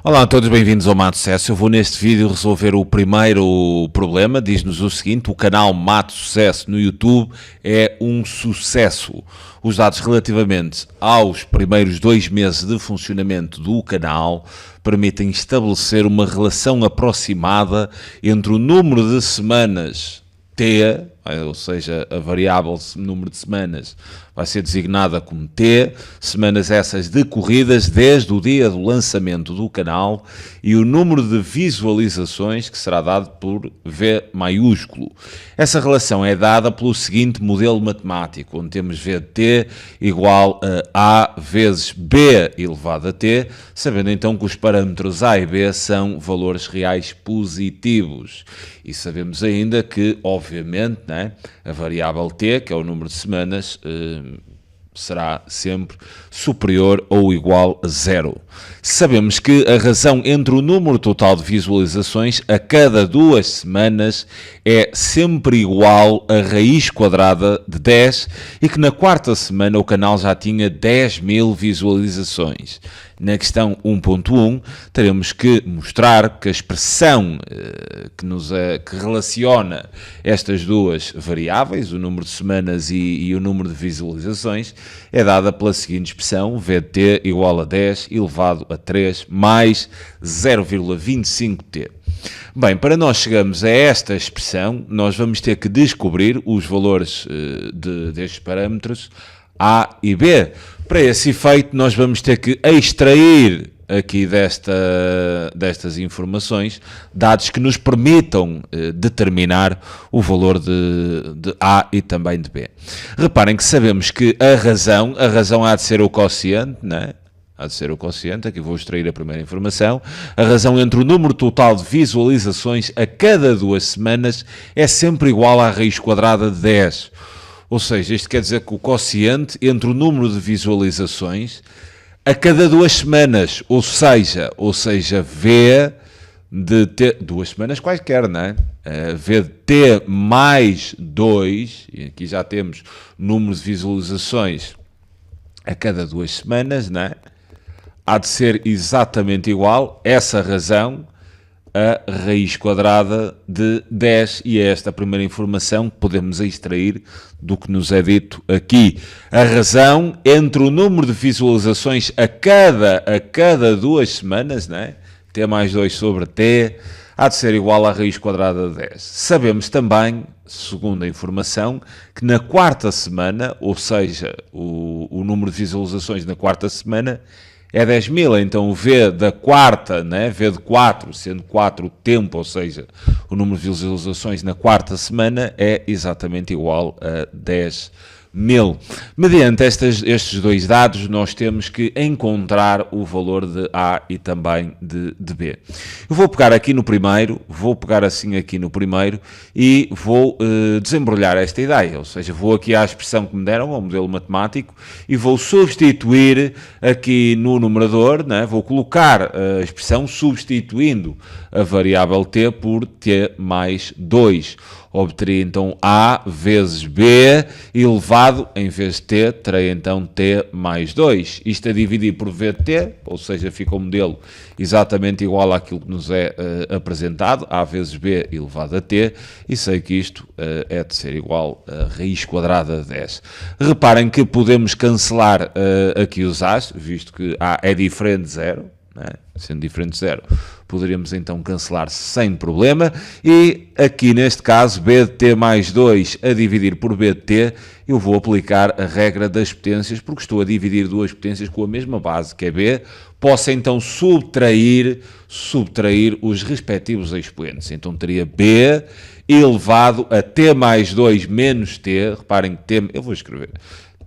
Olá a todos, bem-vindos ao Mato Sucesso. Eu vou neste vídeo resolver o primeiro problema. Diz-nos o seguinte: o canal Mato Sucesso no YouTube é um sucesso. Os dados relativamente aos primeiros 2 meses de funcionamento do canal permitem estabelecer uma relação aproximada entre o número de semanas T, ou seja, a variável número de semanas vai ser designada como T, semanas essas decorridas desde o dia do lançamento do canal, e o número de visualizações, que será dado por V maiúsculo. Essa relação é dada pelo seguinte modelo matemático, onde temos V de T igual a A vezes B elevado a T, sabendo então que os parâmetros A e B são valores reais positivos. E sabemos ainda que, obviamente, né, a variável T, que é o número de semanas, será sempre superior ou igual a 0. Sabemos que a razão entre o número total de visualizações a cada 2 semanas é sempre igual a raiz quadrada de 10 e que na 4ª semana o canal já tinha 10.000 visualizações. Na questão 1.1 teremos que mostrar que a expressão que relaciona estas duas variáveis, o número de semanas e o número de visualizações, é dada pela seguinte expressão: V de T igual a 10 elevado a 3 mais 0,25T. Bem, para nós chegarmos a esta expressão, nós vamos ter que descobrir os valores destes parâmetros A e B. Para esse efeito, nós vamos ter que extrair aqui destas informações dados que nos permitam determinar o valor de A e também de B. Reparem que sabemos que a razão há de ser o quociente, né? Há de ser o quociente, aqui vou extrair a primeira informação. A razão entre o número total de visualizações a cada 2 semanas é sempre igual à raiz quadrada de 10. Ou seja, isto quer dizer que o quociente entre o número de visualizações a cada 2 semanas, ou seja, V de T, 2 semanas quaisquer, não é? V de T mais 2, e aqui já temos número de visualizações a cada 2 semanas, não é? Há de ser exatamente igual, essa razão, a raiz quadrada de 10, e é esta a primeira informação que podemos extrair do que nos é dito aqui. A razão entre o número de visualizações a cada 2 semanas, né? T mais 2 sobre T, há de ser igual à raiz quadrada de 10. Sabemos também, segundo a informação, que na 4ª semana, ou seja, o número de visualizações na 4ª semana, é 10.000, então o V da 4ª, né? V de 4, sendo 4 o tempo, ou seja, o número de visualizações na 4ª semana é exatamente igual a 10.000. Mediante estes dois dados, nós temos que encontrar o valor de A e também de B. Eu vou pegar aqui no primeiro, e vou desembrulhar esta ideia, ou seja, vou aqui à expressão que me deram, ao modelo matemático, e vou substituir aqui no numerador, né? Vou colocar a expressão substituindo a variável T por T mais 2. Obteria então A vezes B elevado, em vez de T, terei então T mais 2. Isto a dividir por V de T, ou seja, fica o modelo exatamente igual àquilo que nos é apresentado, A vezes B elevado a T, e sei que isto é de ser igual a raiz quadrada de 10. Reparem que podemos cancelar aqui os A's, visto que A é diferente de 0, né? Sendo diferente de 0, poderíamos então cancelar sem problema, e aqui neste caso B de T mais 2 a dividir por B de T, eu vou aplicar a regra das potências, porque estou a dividir duas potências com a mesma base, que é B, posso então subtrair os respectivos expoentes, então teria B elevado a T mais 2 menos T, reparem que T, eu vou escrever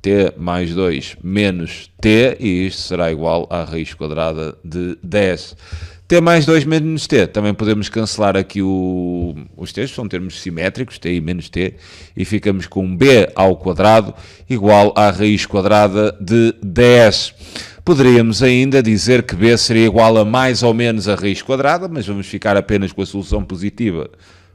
T mais 2 menos T, e isto será igual à raiz quadrada de 10. T mais 2 menos T, também podemos cancelar aqui os T's, são termos simétricos, T e menos T, e ficamos com B ao quadrado igual à raiz quadrada de 10. Poderíamos ainda dizer que B seria igual a mais ou menos a raiz quadrada, mas vamos ficar apenas com a solução positiva,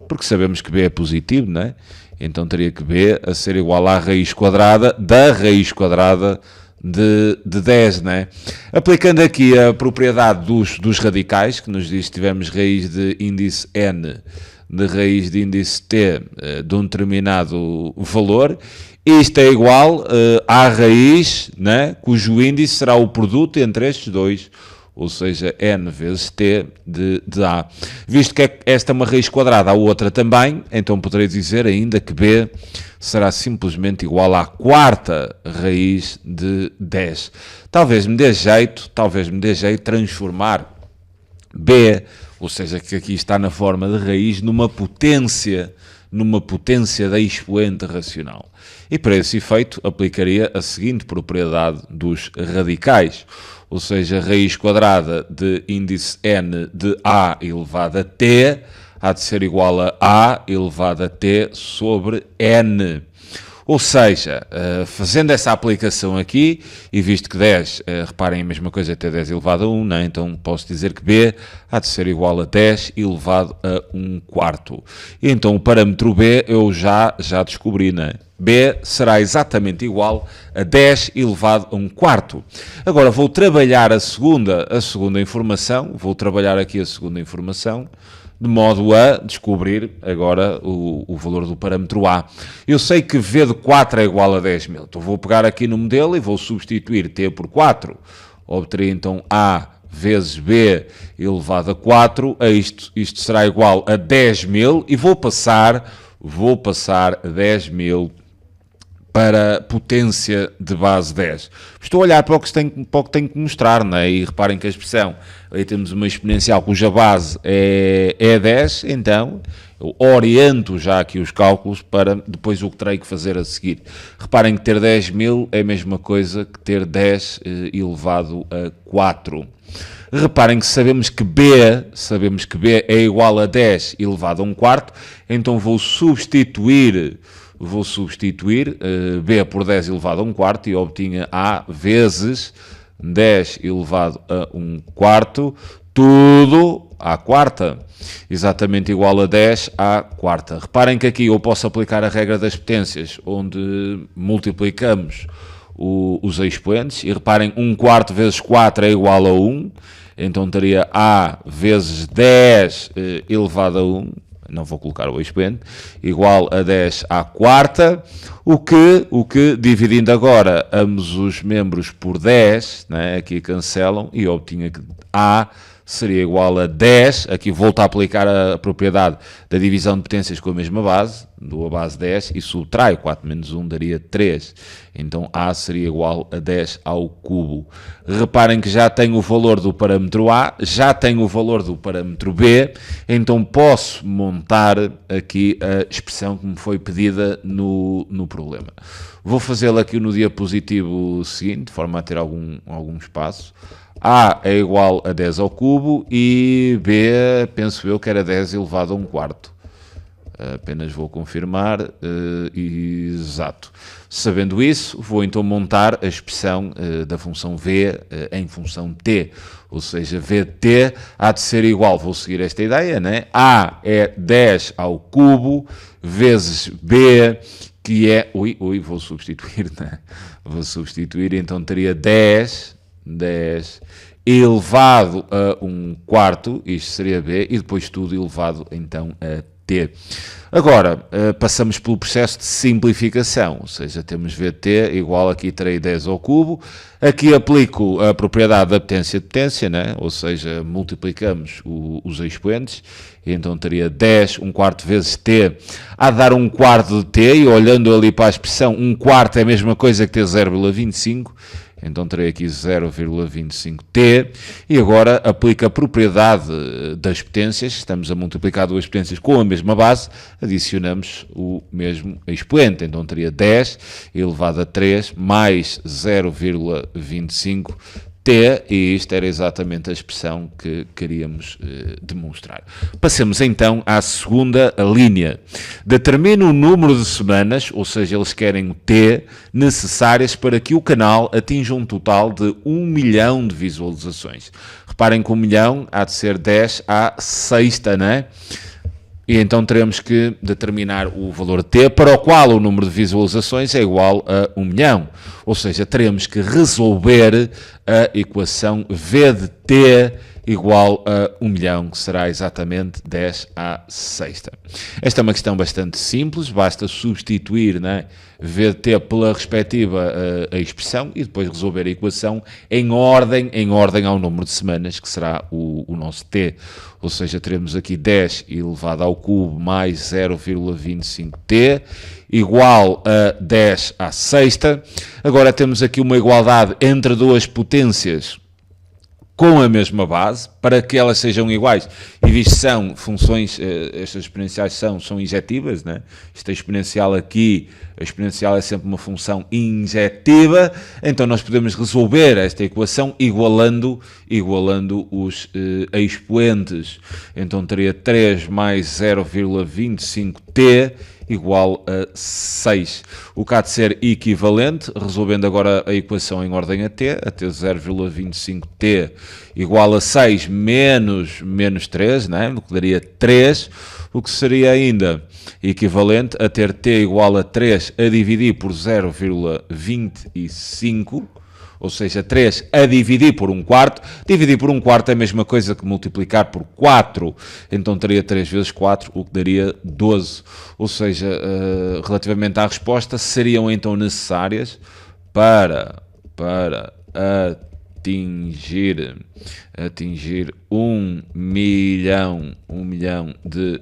porque sabemos que B é positivo, não é? Então teria que B a ser igual à raiz quadrada da raiz quadrada de 10, né? Aplicando aqui a propriedade dos radicais, que nos diz que tivemos raiz de índice n de raiz de índice t de um determinado valor, isto é igual à raiz, né, cujo índice será o produto entre estes dois, ou seja, n vezes t de a. Visto que esta é uma raiz quadrada, a outra também, então poderei dizer ainda que b será simplesmente igual à quarta raiz de 10. Talvez me dê jeito transformar b, ou seja, que aqui está na forma de raiz, numa potência da expoente racional. E para esse efeito aplicaria a seguinte propriedade dos radicais, ou seja, raiz quadrada de índice n de a elevado a t há de ser igual a elevado a t sobre n. Ou seja, fazendo essa aplicação aqui, e visto que 10, reparem a mesma coisa, até 10 elevado a 1, né? Então posso dizer que b há de ser igual a 10 elevado a 1 quarto. E então o parâmetro b eu já descobri, né? B será exatamente igual a 10 elevado a 1 quarto. Agora vou trabalhar a segunda informação, de modo a descobrir agora o valor do parâmetro A. Eu sei que V de 4 é igual a 10.000. Então vou pegar aqui no modelo e vou substituir T por 4. Obterei então A vezes B elevado a 4. Isto será igual a 10.000 e vou passar 10.000 para potência de base 10. Estou a olhar para o que tenho que mostrar, não é? E reparem que a expressão, aí temos uma exponencial cuja base é 10, então eu oriento já aqui os cálculos para depois o que terei que fazer a seguir. Reparem que ter 10.000 é a mesma coisa que ter 10 elevado a 4. Reparem que sabemos que B é igual a 10 elevado a 1 quarto, então vou substituir B por 10 elevado a 1 quarto e obtinha A vezes 10 elevado a 1 quarto, tudo à quarta, exatamente igual a 10 à quarta. Reparem que aqui eu posso aplicar a regra das potências, onde multiplicamos os expoentes, e reparem, 1 quarto vezes 4 é igual a 1, então teria A vezes 10 elevado a 1, não vou colocar o expoente, igual a 10 à quarta, o que dividindo agora ambos os membros por 10, né, aqui cancelam, e obtinha que A seria igual a 10, aqui volto a aplicar a propriedade da divisão de potências com a mesma base, dou a base 10 e subtraio 4 menos 1 daria 3, então A seria igual a 10 ao cubo. Reparem que já tenho o valor do parâmetro A, já tenho o valor do parâmetro B, então posso montar aqui a expressão que me foi pedida no problema. Vou fazê-la aqui no diapositivo seguinte, de forma a ter algum espaço. A é igual a 10 ao cubo e B, penso eu, que era 10 elevado a 1 quarto. Apenas vou confirmar, exato. Sabendo isso, vou então montar a expressão da função V em função T, ou seja, V de T há de ser igual, vou seguir esta ideia, né? A é 10 ao cubo vezes B, que é, vou substituir, né? Vou substituir, então teria 10 elevado a 1 quarto, isto seria B, e depois tudo elevado então a T. Agora, passamos pelo processo de simplificação, ou seja, temos VT igual, aqui terei 10 ao cubo, aqui aplico a propriedade da potência de potência, né? Ou seja, multiplicamos os expoentes, e então teria 10, 1 quarto vezes T, a dar 1 quarto de T, e olhando ali para a expressão, 1 quarto é a mesma coisa que ter 0,25, então terei aqui 0,25t, e agora aplico a propriedade das potências, estamos a multiplicar duas potências com a mesma base, adicionamos o mesmo expoente, então teria 10 elevado a 3 mais 0,25t, e isto era exatamente a expressão que queríamos demonstrar. Passemos então à segunda linha. Determina o número de semanas, ou seja, eles querem o T, necessárias para que o canal atinja um total de 1 milhão de visualizações. Reparem que 1 milhão há de ser 10 à sexta, né? E então teremos que determinar o valor t, para o qual o número de visualizações é igual a 1 milhão. Ou seja, teremos que resolver a equação v de t igual a 1 milhão, que será exatamente 10 à sexta. Esta é uma questão bastante simples, basta substituir, né, v de t pela respectiva a expressão e depois resolver a equação em ordem ao número de semanas, que será o nosso t. Ou seja, teremos aqui 10 elevado ao cubo mais 0,25t igual a 10 à sexta. Agora temos aqui uma igualdade entre duas potências com a mesma base, para que elas sejam iguais, e visto que são funções, estas exponenciais são injetivas, né? Esta exponencial aqui, a exponencial é sempre uma função injetiva, então nós podemos resolver esta equação igualando os expoentes. Então teria 3 mais 0,25t igual a 6. O que há de ser equivalente, resolvendo agora a equação em ordem a t 0,25t igual a 6 menos 3, né? O que daria 3, o que seria ainda equivalente a ter t igual a 3 a dividir por 0,25, ou seja, 3 a dividir por 1/4. Dividir por 1/4 é a mesma coisa que multiplicar por 4. Então teria 3 vezes 4, o que daria 12. Ou seja, relativamente à resposta, seriam então necessárias para atingir 1 milhão de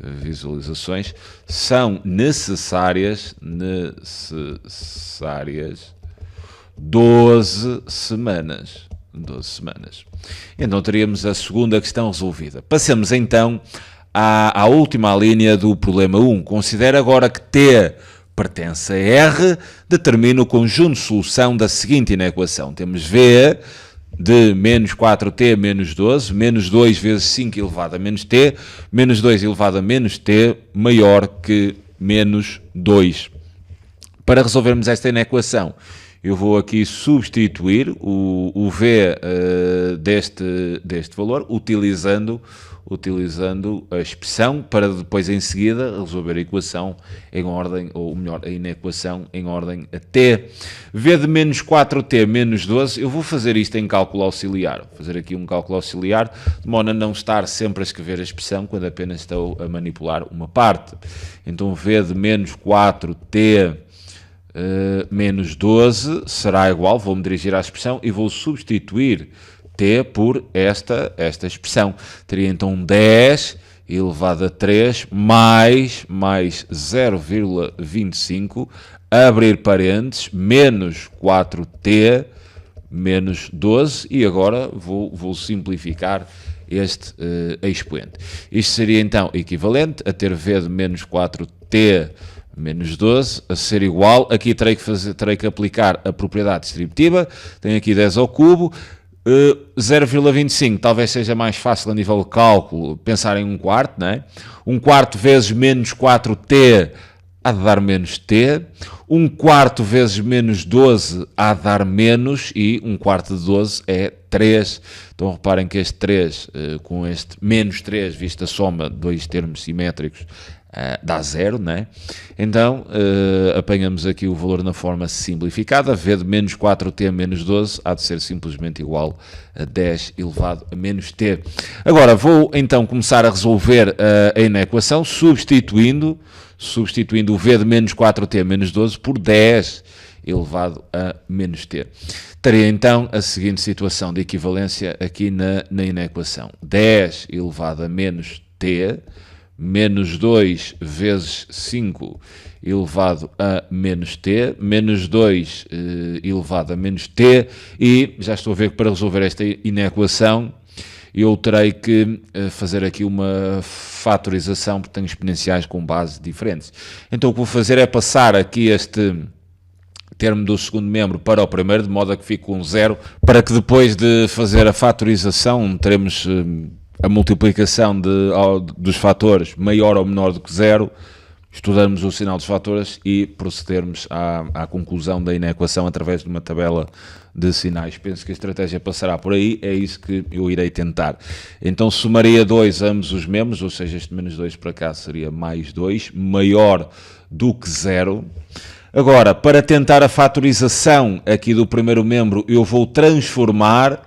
visualizações, são necessárias 12 semanas. Então teríamos a segunda questão resolvida. Passemos então à última linha do problema 1. Considera agora que t pertence a R, determina o conjunto de solução da seguinte inequação. Temos V de menos 4t menos 12, menos 2 vezes 5 elevado a menos t, menos 2 elevado a menos t, maior que menos 2. Para resolvermos esta inequação, eu vou aqui substituir o v deste valor, utilizando a expressão, para depois em seguida resolver a equação em ordem, ou melhor, a inequação em ordem a t. V de menos 4t menos 12, eu vou fazer isto em cálculo auxiliar. Vou fazer aqui um cálculo auxiliar, de modo a não estar sempre a escrever a expressão quando apenas estou a manipular uma parte. Então V de menos 4t menos 12 será igual, vou-me dirigir à expressão e vou substituir t por esta expressão. Teria então 10 elevado a 3 mais 0,25, abrir parênteses, menos 4t menos 12, e agora vou simplificar este expoente. Isto seria então equivalente a ter v de menos 4t menos 12 a ser igual, aqui terei que aplicar a propriedade distributiva, tenho aqui 10 ao cubo, 0,25 talvez seja mais fácil a nível de cálculo pensar em 1/4, não é? 1/4 vezes menos 4t há de dar menos t, 1/4 vezes menos 12 há de dar menos, e 1/4 de 12 é 3. Então reparem que este 3 com este menos 3, visto a soma de dois termos simétricos, dá 0, não é? Então apanhamos aqui o valor na forma simplificada. V de menos 4t menos 12 há de ser simplesmente igual a 10 elevado a menos t. Agora vou então começar a resolver a inequação substituindo o V de menos 4t menos 12 por 10 elevado a menos t. Teria então a seguinte situação de equivalência aqui na inequação. 10 elevado a menos t menos 2 vezes 5 elevado a menos t, menos 2 elevado a menos t, e já estou a ver que para resolver esta inequação eu terei que fazer aqui uma fatorização, porque tenho exponenciais com bases diferentes. Então o que vou fazer é passar aqui este termo do segundo membro para o primeiro, de modo a que fique com 0, para que depois de fazer a fatorização teremos a multiplicação dos fatores maior ou menor do que 0, estudarmos o sinal dos fatores e procedermos à conclusão da inequação através de uma tabela de sinais. Penso que a estratégia passará por aí, é isso que eu irei tentar. Então somaria 2 ambos os membros, ou seja, este menos 2 para cá seria mais 2, maior do que 0. Agora, para tentar a fatorização aqui do primeiro membro, eu vou transformar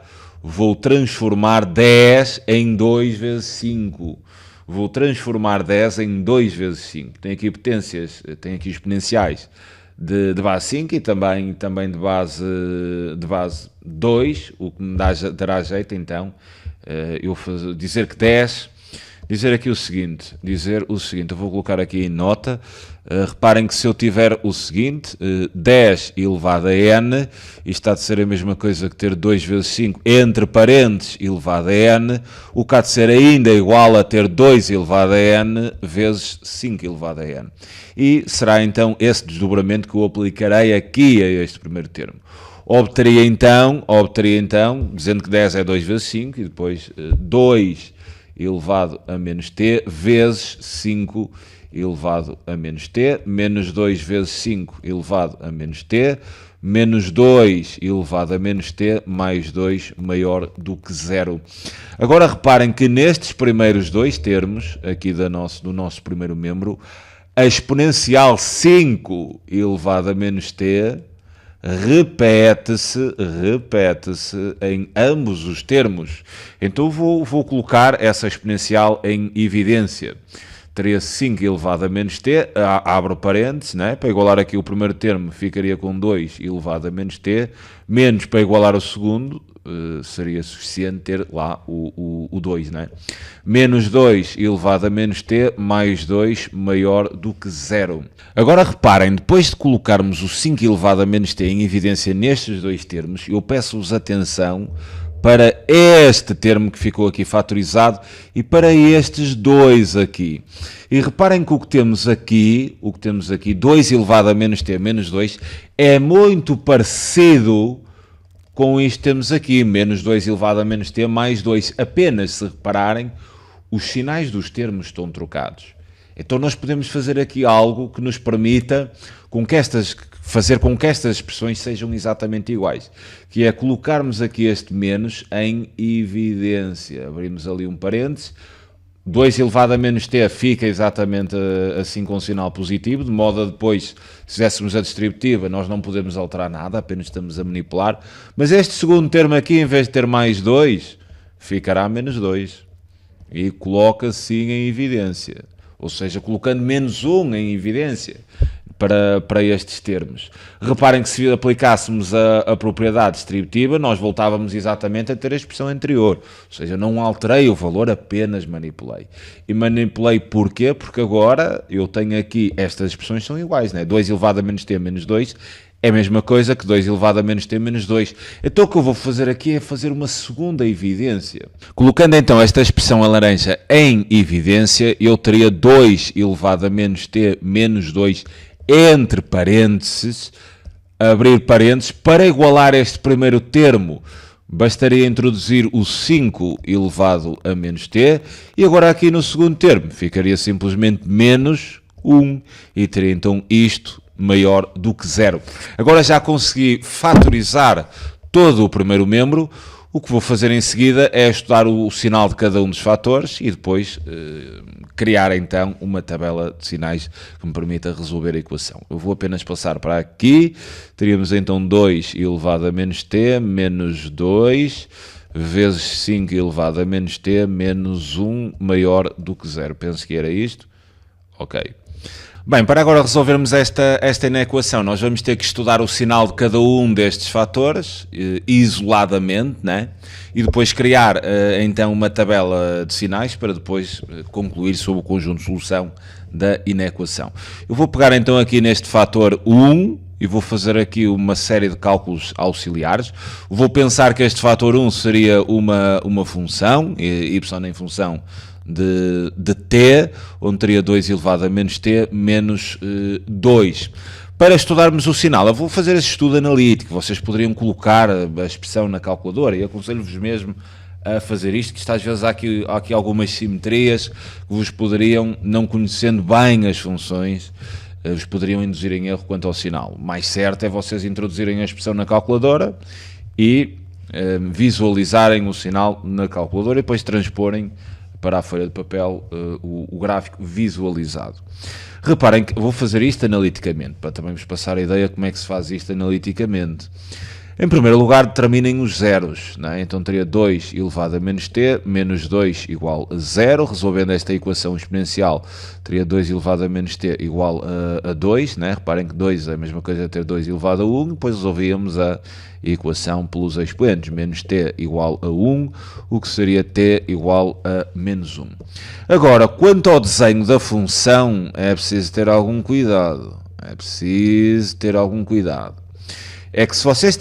10 em 2 vezes 5. Vou transformar 10 em 2 vezes 5. Tem aqui potências, tem aqui exponenciais de base 5 e também de base 2, o que me dará jeito, então, eu dizer que 10... Dizer o seguinte, eu vou colocar aqui em nota, reparem que se eu tiver o seguinte, 10 elevado a n, isto há de ser a mesma coisa que ter 2 vezes 5 entre parênteses elevado a n, o que há de ser ainda igual a ter 2 elevado a n vezes 5 elevado a n. E será então esse desdobramento que eu aplicarei aqui a este primeiro termo. Obteria então, dizendo que 10 é 2 vezes 5 e depois 2 elevado a menos t vezes 5 elevado a menos t, menos 2 vezes 5 elevado a menos t, menos 2 elevado a menos t, mais 2 maior do que 0. Agora reparem que nestes primeiros dois termos, aqui do nosso primeiro membro, a exponencial 5 elevado a menos t repete-se em ambos os termos. Então vou colocar essa exponencial em evidência. Teria 5 elevado a menos t, abro parênteses, né? Para igualar aqui o primeiro termo, ficaria com 2 elevado a menos t, menos para igualar o segundo, seria suficiente ter lá o 2, né? Menos 2 elevado a menos t, mais 2 maior do que 0. Agora reparem, depois de colocarmos o 5 elevado a menos t em evidência nestes dois termos, eu peço-vos atenção para este termo que ficou aqui fatorizado e para estes dois aqui. E reparem que o que temos aqui, 2 elevado a menos t menos 2, é muito parecido com isto que temos aqui, menos 2 elevado a menos t mais 2. Apenas se repararem, os sinais dos termos estão trocados. Então nós podemos fazer aqui algo que nos permita fazer com que estas expressões sejam exatamente iguais, que é colocarmos aqui este menos em evidência. Abrimos ali um parênteses, 2 elevado a menos t fica exatamente assim com um sinal positivo, de modo a depois, se fizéssemos a distributiva, nós não podemos alterar nada, apenas estamos a manipular. Mas este segundo termo aqui, em vez de ter mais 2, ficará menos 2. E coloca-se sim em evidência. Ou seja, colocando menos 1 em evidência para estes termos. Reparem que se aplicássemos a propriedade distributiva, nós voltávamos exatamente a ter a expressão anterior. Ou seja, não alterei o valor, apenas manipulei. E manipulei porquê? Porque agora eu tenho aqui, estas expressões são iguais, né? 2 elevado a menos t menos 2 é a mesma coisa que 2 elevado a menos t menos 2. Então o que eu vou fazer aqui é fazer uma segunda evidência. Colocando então esta expressão a laranja em evidência, eu teria 2 elevado a menos t menos 2 entre parênteses, abrir parênteses, para igualar este primeiro termo. Bastaria introduzir o 5 elevado a menos t, e agora aqui no segundo termo ficaria simplesmente menos 1, e teria então isto maior do que 0. Agora já consegui fatorizar todo o primeiro membro. O que vou fazer em seguida é estudar o sinal de cada um dos fatores e depois criar então uma tabela de sinais que me permita resolver a equação. Eu vou apenas passar para aqui. Teríamos então 2 elevado a menos t menos 2 vezes 5 elevado a menos t menos 1 maior do que 0. Penso que era isto. Ok. Bem, para agora resolvermos esta inequação, nós vamos ter que estudar o sinal de cada um destes fatores, isoladamente, né? E depois criar, então, uma tabela de sinais para depois concluir sobre o conjunto de solução da inequação. Eu vou pegar, então, aqui neste fator 1 e vou fazer aqui uma série de cálculos auxiliares. Vou pensar que este fator 1 seria uma função, y em função de t, onde teria 2 elevado a menos t menos 2. Para estudarmos o sinal, eu vou fazer esse estudo analítico. Vocês poderiam colocar a expressão na calculadora e aconselho-vos mesmo a fazer isto, que isto às vezes há aqui algumas simetrias que vos poderiam, não conhecendo bem as funções, vos poderiam induzir em erro quanto ao sinal. O mais certo é vocês introduzirem a expressão na calculadora e visualizarem o sinal na calculadora e depois transporem para a folha de papel o gráfico visualizado. Reparem que vou fazer isto analiticamente, para também vos passar a ideia como é que se faz isto analiticamente. Em primeiro lugar, determinem os zeros, não é? Então teria 2 elevado a menos t, menos 2 igual a 0. Resolvendo esta equação exponencial, teria 2 elevado a menos t igual a 2, não é? Reparem que 2 é a mesma coisa a ter 2 elevado a 1, depois resolvíamos a equação pelos expoentes, menos t igual a 1, o que seria t igual a menos 1. Agora, quanto ao desenho da função, é preciso ter algum cuidado, É que se vocês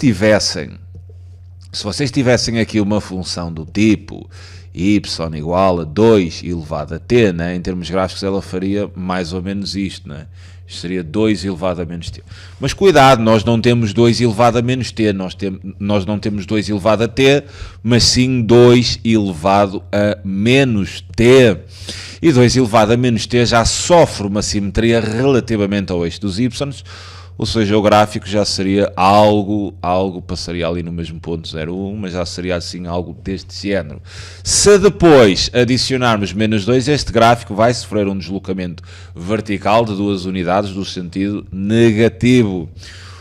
tivessem aqui uma função do tipo y igual a 2 elevado a t, né? Em termos gráficos ela faria mais ou menos isto, né? Isto seria 2 elevado a menos t. Mas cuidado, nós não temos 2 elevado a menos t, nós não temos 2 elevado a t, mas sim 2 elevado a menos t. E 2 elevado a menos t já sofre uma simetria relativamente ao eixo dos y, ou seja, o gráfico já seria algo passaria ali no mesmo ponto 0,1, mas já seria assim algo deste género. Se depois adicionarmos menos 2, este gráfico vai sofrer um deslocamento vertical de 2 unidades do sentido negativo.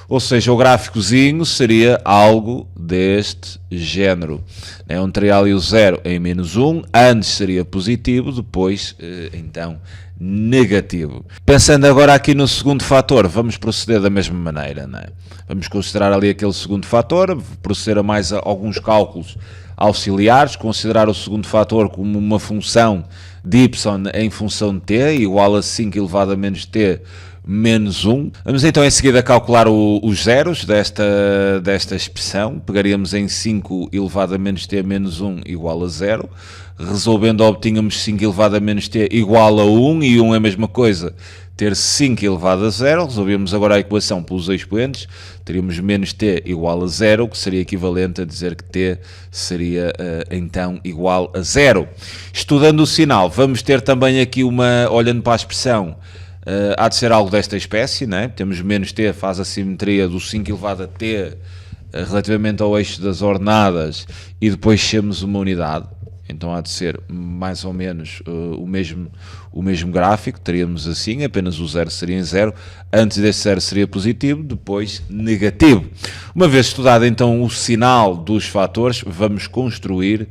Ou seja, o gráficozinho seria algo deste género, onde teria ali o 0 em menos 1, antes seria positivo, depois então negativo. Pensando agora aqui no segundo fator, vamos proceder da mesma maneira, não é? Vamos considerar ali aquele segundo fator, proceder a mais alguns cálculos auxiliares, considerar o segundo fator como uma função de y em função de t, igual a 5 elevado a menos t menos 1. Vamos então em seguida calcular os zeros desta expressão. Pegaríamos em 5 elevado a menos t menos 1 igual a 0. Resolvendo, obtínhamos 5 elevado a menos t igual a 1, e 1 é a mesma coisa, ter 5 elevado a 0. Resolvemos agora a equação pelos expoentes, teríamos menos t igual a 0, que seria equivalente a dizer que t seria então igual a 0. Estudando o sinal, vamos ter também aqui olhando para a expressão, há de ser algo desta espécie, né? Temos menos t, faz a simetria do 5 elevado a t relativamente ao eixo das ordenadas, e depois temos uma unidade. Então há de ser mais ou menos o mesmo gráfico, teríamos assim, apenas o 0 seria em 0, antes desse 0 seria positivo, depois negativo. Uma vez estudado então o sinal dos fatores, vamos construir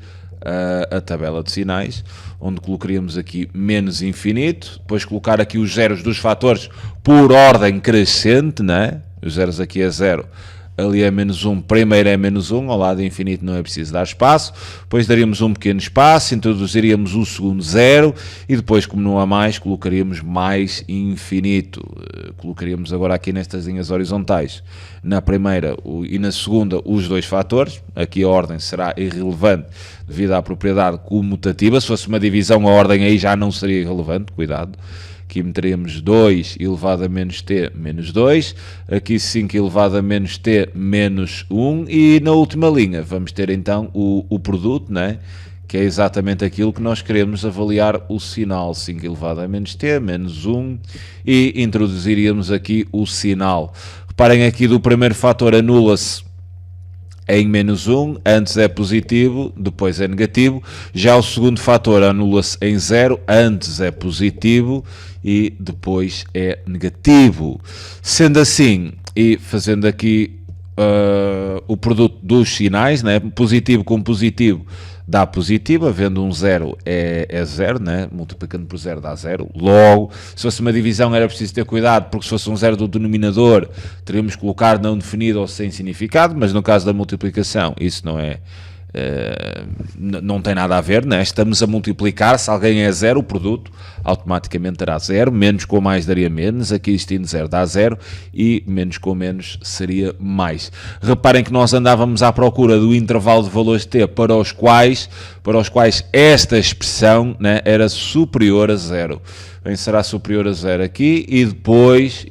a tabela de sinais, onde colocaríamos aqui menos infinito, depois colocar aqui os zeros dos fatores por ordem crescente, né? Os zeros aqui é 0, ali é menos 1, primeiro é menos 1, ao lado infinito não é preciso dar espaço, depois daríamos um pequeno espaço, introduziríamos o segundo 0, e depois, como não há mais, colocaríamos mais infinito. Colocaríamos agora aqui nestas linhas horizontais, na primeira e na segunda, os dois fatores. Aqui a ordem será irrelevante devido à propriedade comutativa. Se fosse uma divisão, a ordem aí já não seria irrelevante, cuidado. Aqui meteríamos 2 elevado a menos t menos 2, aqui 5 elevado a menos t menos 1, e na última linha vamos ter então o produto, né? Que é exatamente aquilo que nós queremos avaliar o sinal, 5 elevado a menos t menos 1, e introduziríamos aqui o sinal. Reparem aqui, do primeiro fator anula-se em menos 1, antes é positivo, depois é negativo. Já o segundo fator anula-se em 0, antes é positivo e depois é negativo. Sendo assim, e fazendo aqui o produto dos sinais, né? Positivo com positivo dá positivo, havendo um 0 é 0, né? Multiplicando por 0 dá 0. Logo, se fosse uma divisão era preciso ter cuidado, porque se fosse um 0 do denominador, teríamos que colocar não definido ou sem significado, mas no caso da multiplicação isso não tem nada a ver, né? Estamos a multiplicar, se alguém é 0, o produto automaticamente dará 0, menos com mais daria menos, aqui existindo 0 dá 0, e menos com menos seria mais. Reparem que nós andávamos à procura do intervalo de valores t para os quais esta expressão, né, era superior a 0. Bem, será superior a 0 aqui e depois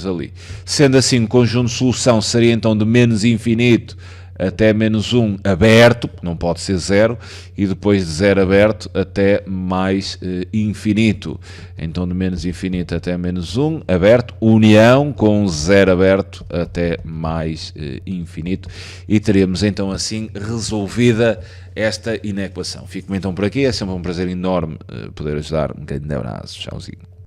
ali. Sendo assim, o conjunto de solução seria então de menos infinito até menos 1 aberto, não pode ser 0, e depois de 0 aberto até mais infinito. Então de menos infinito até menos 1 aberto, união com 0 aberto até mais infinito, e teremos então assim resolvida esta inequação. Fico-me então por aqui, é sempre um prazer enorme poder ajudar. Um grande abraço, tchauzinho.